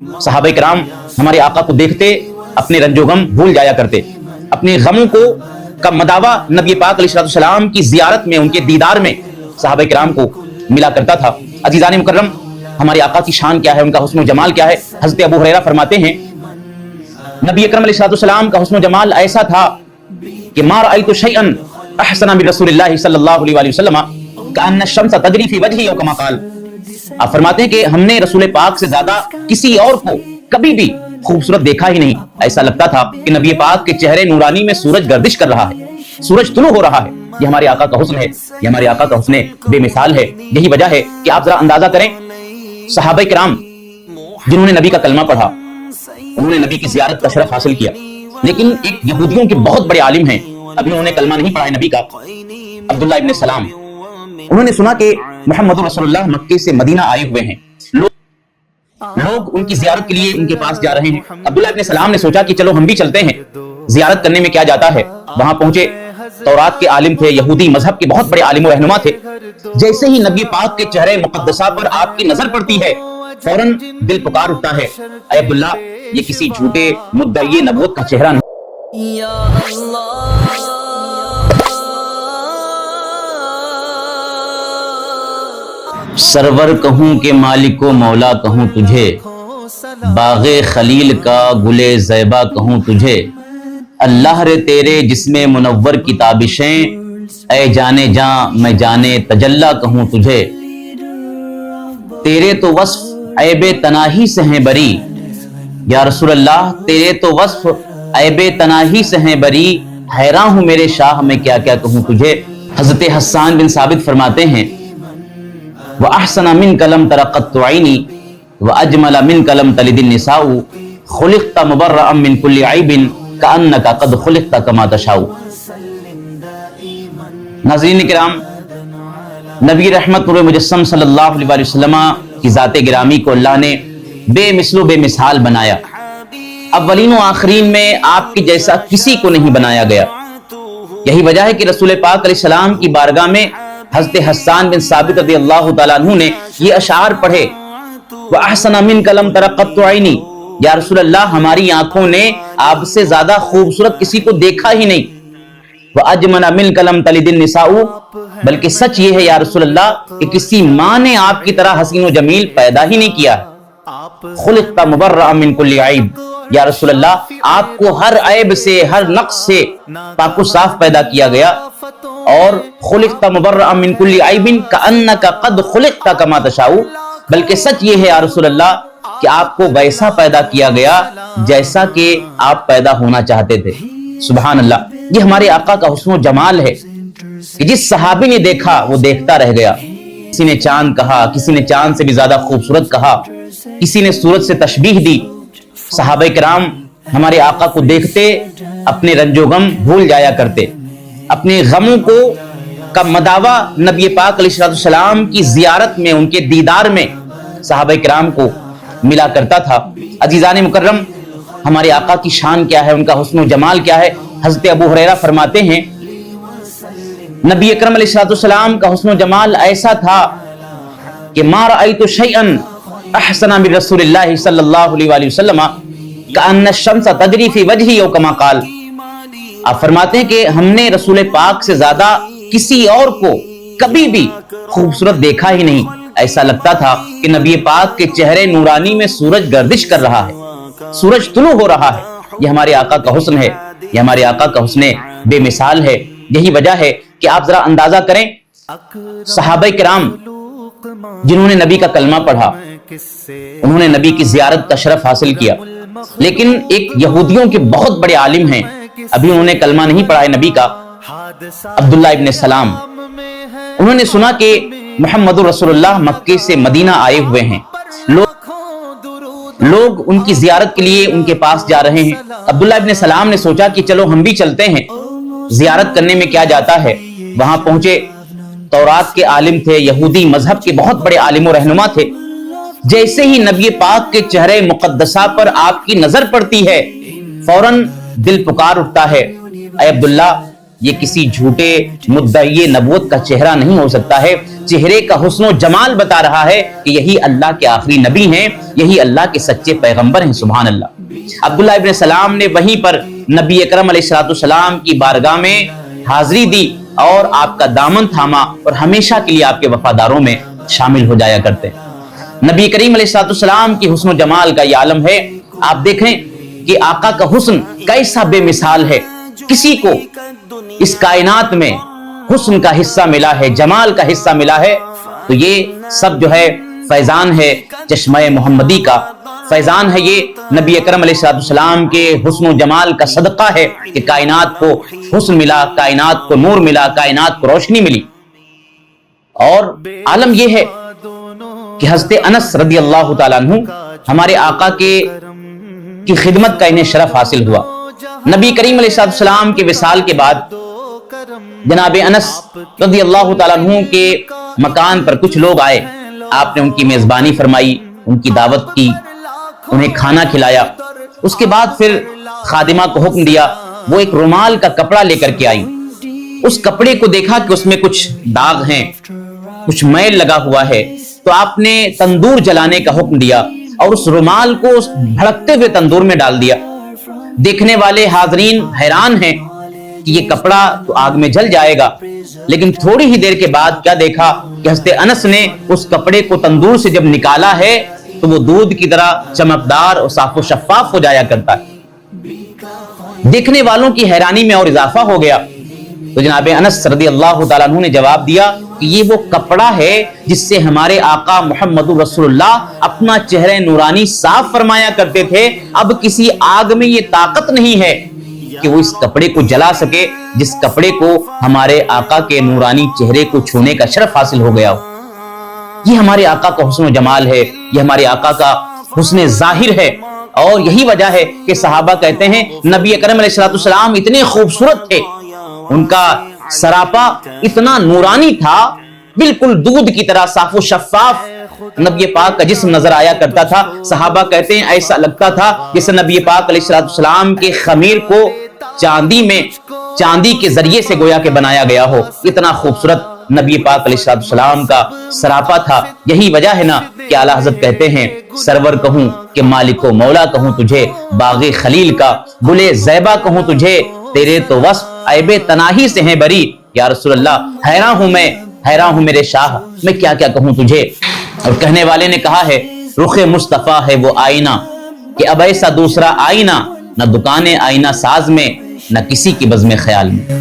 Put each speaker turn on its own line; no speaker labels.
صحابہ کرام ہمارے آقا کو دیکھتے اپنے رنج و غم بھول جایا کرتے، اپنے غموں کو کا مداوا نبی پاک علیہ السلام کی زیارت میں، ان کے دیدار میں صحابہ کرام کو ملا کرتا تھا۔ عزیزان مکرم، ہمارے آقا کی شان کیا ہے، ان کا حسن و جمال کیا ہے؟ حضرت ابو ہریرہ فرماتے ہیں نبی اکرم علیہ السلام کا حسن و جمال ایسا تھا کہ ما رأیت شیئا احسن من رسول اللہ صلی اللہ علیہ وسلم کأن الشمس تجری فی وجہہ، او کما قال۔ آپ فرماتے ہیں کہ ہم نے رسول پاک سے زیادہ کسی اور کو کبھی بھی خوبصورت دیکھا ہی نہیں، ایسا لگتا تھا کہ نبی پاک کے چہرے نورانی میں سورج گردش کر رہا ہے، سورج طلوع ہو رہا ہے۔ یہ ہمارے آقا کا حسن ہے، یہ ہمارے آقا کا حسن بے مثال ہے۔ یہی وجہ ہے کہ آپ ذرا اندازہ کریں، صحابہ کرام جنہوں نے نبی کا کلمہ پڑھا، انہوں نے نبی کی زیارت کا شرف حاصل کیا، لیکن ایک یہودیوں کے بہت بڑے عالم ہیں، ابھی انہوں نے کلمہ نہیں پڑھا ہے نبی کا، عبداللہ ابن سلام۔ انہوں نے سنا کہ محمد رسول اللہ مکے سے مدینہ آئے ہوئے ہیں، لوگ ان کی زیارت کے لیے ان کے پاس جا رہے ہیں۔ عبداللہ ابن سلام نے سوچا کہ چلو ہم بھی چلتے ہیں، زیارت کرنے میں کیا جاتا ہے۔ وہاں پہنچے، تورات کے عالم تھے، یہودی مذہب کے بہت بڑے عالم و رہنما تھے۔ جیسے ہی نبی پاک کے چہرے مقدسہ پر آپ کی نظر پڑتی ہے، فوراً دل پکار اٹھتا ہے، اے عبداللہ، یہ کسی جھوٹے مدعی نبوت کا چہرہ نہیں۔
یا اللہ،
سرور کہوں کہ مالک و مولا کہوں تجھے، باغ خلیل کا گلے زیبا کہوں تجھے، اللہ رے تیرے جسم منور کی تابشیں، اے جانے جاں میں جانے تجلا کہوں تجھے، تیرے تو وصف عیب تناہی سے ہیں بری، یا رسول اللہ تیرے تو وصف عیب تناہی سے ہیں بری، حیران ہوں میرے شاہ میں کیا کیا کہوں تجھے۔ حضرت حسان بن ثابت فرماتے ہیں وَأَحْسَنَ مِنْكَ لَمْ تَرَ قَطُّ عَيْنِي وَأَجْمَلَ مِنْكَ لَمْ تَلِدِ النِّسَاءُ خُلِقْتَ مُبَرَّأً مِنْ كُلِّ عَيْبٍ كَأَنَّكَ قَدْ خُلِقْتَ كَمَا تَشَاءُ۔ ناظرین کرام، نبی رحمت نور مجسم صلی اللہ علیہ وسلم کی ذات گرامی کو اللہ نے بے مثل و بے مثال بنایا، اولین و آخرین میں آپ کی جیسا کسی کو نہیں بنایا گیا۔ یہی وجہ ہے کہ رسول پاک علیہ السلام کی بارگاہ میں حضرت حسان بن ثابت رضی اللہ تعالیٰ عنہ نے یہ اشعار پڑھے وَأَحْسَنَ مِنْكَ لَمْ تَرَ قَطُّ عَيْنِي، یا رسول اللہ ہماری آنکھوں نے آپ سے زیادہ خوبصورت کسی کو دیکھا ہی نہیں، وَأَجْمَلَ مِنْكَ لَمْ تَلِدِ النِّسَاءُ، بلکہ سچ یہ ہے یا رسول اللہ کہ کسی ماں نے آپ کی طرح حسین و جمیل پیدا ہی نہیں کیا ہے۔ خُلِقْتَ مُبَرَّأً مِنْ كُلِّ عَيْبٍ، یا رسول اللہ آپ کو ہر عیب سے، ہر نقص سے پاک و صاف پیدا کیا گیا، اور خُلِقْتَ مُبَرَّأً مِنْ كُلِّ عَيْبٍ كَأَنَّكَ قَدْ خُلِقْتَ كَمَا تَشَاءُ، بلکہ سچ یہ ہے یا رسول اللہ کہ آپ کو ویسا پیدا کیا گیا جیسا کہ آپ پیدا ہونا چاہتے تھے۔ سبحان اللہ، یہ ہمارے آقا کا حسن و جمال ہے کہ جس صحابی نے دیکھا وہ دیکھتا رہ گیا۔ کسی نے چاند کہا، کسی نے چاند سے بھی زیادہ خوبصورت کہا، کسی نے سورج سے تشبیہ دی۔ صحابہ کرام ہمارے آقا کو دیکھتے اپنے رنج و غم بھول جایا کرتے، اپنے غموں کو کا مداوا نبی پاک علیہ السلام کی زیارت میں، ان کے دیدار میں صحابہ کرام کو ملا کرتا تھا۔ عزیزان مکرم، ہمارے آقا کی شان کیا ہے، ان کا حسن و جمال کیا ہے؟ حضرت ابو ہریرہ فرماتے ہیں نبی اکرم علیہ السلام کا حسن و جمال ایسا تھا کہ ما رأیت شیئا احسن من رسول اللہ صلی اللہ علیہ وسلم کأن الشمس تجری فی وجہہ، او کما قال۔ آپ فرماتے ہیں کہ ہم نے رسول پاک سے زیادہ کسی اور کو کبھی بھی خوبصورت دیکھا ہی نہیں، ایسا لگتا تھا کہ نبی پاک کے چہرے نورانی میں سورج گردش کر رہا ہے، سورج طلوع ہو رہا ہے۔ یہ ہمارے آقا کا حسن ہے، یہ ہمارے آقا کا حسن بے مثال ہے۔ یہی وجہ ہے کہ آپ ذرا اندازہ کریں، صحابہ کرام جنہوں نے نبی کا کلمہ پڑھا، انہوں نے نبی کی زیارت کا شرف حاصل کیا، لیکن ایک یہودیوں کے بہت بڑے عالم ہیں، ابھی انہوں نے کلمہ نہیں پڑھا ہے نبی کا، عبداللہ ابن سلام۔ انہوں نے سنا کہ محمد رسول اللہ مکے سے مدینہ آئے ہوئے ہیں، لوگ ان کی زیارت کے لیے ان کے پاس جا رہے ہیں۔ عبداللہ ابن سلام نے سوچا کہ چلو ہم بھی چلتے ہیں، زیارت کرنے میں کیا جاتا ہے۔ وہاں پہنچے، تورات کے عالم تھے، یہودی مذہب کے بہت بڑے عالم و رہنما تھے۔ جیسے ہی نبی پاک کے چہرے مقدسہ پر آپ کی نظر پڑتی ہے، فوراً دل پکار اٹھتا ہے، اے عبداللہ، یہ کسی جھوٹے مدعی نبوت کا چہرہ نہیں ہو سکتا ہے. چہرے کا حسن و جمال بتا رہا ہے کہ یہی اللہ کے آخری نبی ہیں, یہی اللہ کے سچے پیغمبر ہیں. سبحان اللہ. عبداللہ ابن سلام نے وہیں پر نبی اکرم علیہ السلام کی بارگاہ میں حاضری دی اور آپ کا دامن تھاما اور ہمیشہ کے لیے آپ کے وفاداروں میں شامل ہو جایا کرتے. نبی کریم علیہ السلام کی حسن و جمال کا یہ عالم ہے. آپ دیکھیں کہ آقا کا حسن کیسا بے مثال ہے. کسی کو اس کائنات میں حسن کا حصہ ملا ہے, جمال کا حصہ ملا ہے, تو یہ سب جو ہے فیضان ہے چشمہ محمدی کا, فیضان ہے یہ نبی اکرم علیہ السلام کے حسن و جمال کا صدقہ ہے کہ کائنات کو حسن ملا, کائنات کو نور ملا, کائنات کو روشنی ملی. اور عالم یہ ہے کہ حضرت انس رضی اللہ تعالیٰ عنہ ہمارے آقا کی خدمت کا انہیں شرف حاصل ہوا. نبی کریم علیہ السلام کے وصال کے بعد جناب انس رضی اللہ تعالیٰ عنہ کے مکان پر کچھ لوگ آئے. آپ نے ان کی میزبانی فرمائی, ان کی دعوت کی, انہیں کھانا کھلایا. اس کے بعد پھر خادمہ کو حکم دیا وہ ایک رومال کا کپڑا لے کر کے آئی. اس کپڑے کو دیکھا کہ اس میں کچھ داغ ہیں, کچھ میل لگا ہوا ہے, تو آپ نے تندور جلانے کا حکم دیا اور اس رومال کو اس بھڑکتے ہوئے تندور میں ڈال دیا. دیکھنے والے حاضرین حیران ہیں کہ یہ کپڑا تو آگ میں جل جائے گا, لیکن تھوڑی ہی دیر کے بعد کیا دیکھا کہ حضرت انس نے اس کپڑے کو تندور سے جب نکالا ہے تو وہ دودھ کی طرح چمکدار اور صاف و شفاف ہو جایا کرتا ہے. دیکھنے والوں کی حیرانی میں اور اضافہ ہو گیا. تو جناب انس رضی اللہ تعالیٰ عنہ نے جواب دیا کہ یہ وہ کپڑا ہے جس سے ہمارے آقا محمد رسول اللہ اپنا چہرہ نورانی صاف فرمایا کرتے تھے. اب کسی آگ میں یہ طاقت نہیں ہے کہ وہ اس کپڑے کو جلا سکے جس کپڑے کو ہمارے آقا کے نورانی چہرے کو چھونے کا شرف حاصل ہو گیا ہو. یہ ہمارے آقا کا حسن و جمال ہے, یہ ہمارے آقا کا حسن ظاہر ہے. اور یہی وجہ ہے کہ صحابہ کہتے ہیں نبی اکرم علیہ السلام اتنے خوبصورت تھے, ان کا سراپا اتنا نورانی تھا, بالکل دودھ کی طرح صاف و شفاف نبی پاک کا جسم نظر آیا کرتا تھا. صحابہ کہتے ہیں ایسا لگتا تھا جیسے نبی پاک علیہ السلام کے خمیر کو چاندی کے ذریعے سے گویا کہ بنایا گیا ہو. اتنا خوبصورت نبی پاک علیہ السلام کا سراپا تھا. یہی وجہ ہے نا کہ اعلیٰ حضرت کہتے ہیں سرور کہوں کہ مالک و مولا کہوں تجھے, باغ خلیل کا گلے زیبا کہوں تجھے, تیرے تو وصف عیب تناہی سے ہیں بری. یا رسول اللہ حیران ہوں میرے شاہ, میں کیا کیا کہوں تجھے. اور کہنے والے نے کہا ہے رخ مصطفیٰ ہے وہ آئینہ کہ اب ایسا دوسرا آئینہ نہ دکان آئینہ ساز میں نہ کسی کی بزم خیال میں.